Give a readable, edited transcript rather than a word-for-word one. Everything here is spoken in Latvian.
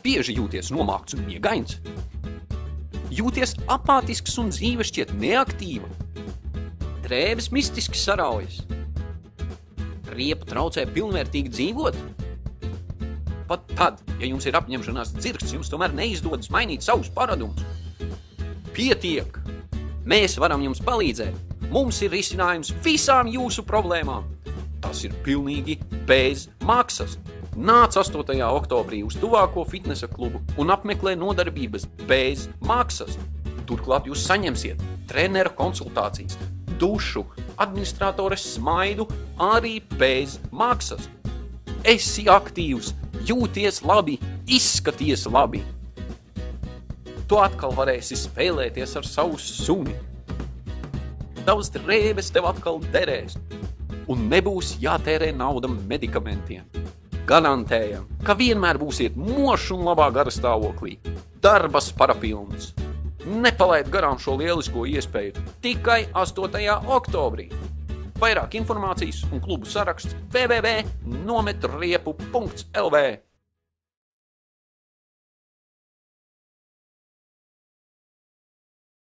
bieži jūties nomākts un miegains? Jūties apātisks un dzīve šķiet neaktīva? Drēbes mistiski saraujas? Riepa traucē pilnvērtīgi dzīvot? Pat tad, ja jums ir apņemšanās dzirksts, jums tomēr neizdodas mainīt savus paradumus. Pietiek! Mēs varam jums palīdzēt. Mums ir risinājums visām jūsu problēmām. Tas ir pilnīgi bez maksas. Nāc 8. oktobrī uz tuvāko fitnesa klubu un apmeklē nodarbības bez maksas. Turklāt jūs saņemsiet trenera konsultācijas, dušu, administratores smaidu arī bez maksas. Esi aktīvs, jūties labi, izskaties labi. Tu atkal varēsi spēlēties ar savu suni. Tavas drēbes tev atkal derēs un nebūs jātērē nauda medikamentiem. Garantējam, ka vienmēr būsiet mošs un labā garastāvoklī. Darbas parapilns. Nepalaid garām šo lielisko iespēju tikai 8. oktobrī. Vairāk informācijas un klubu saraksts www.nometriepu.lv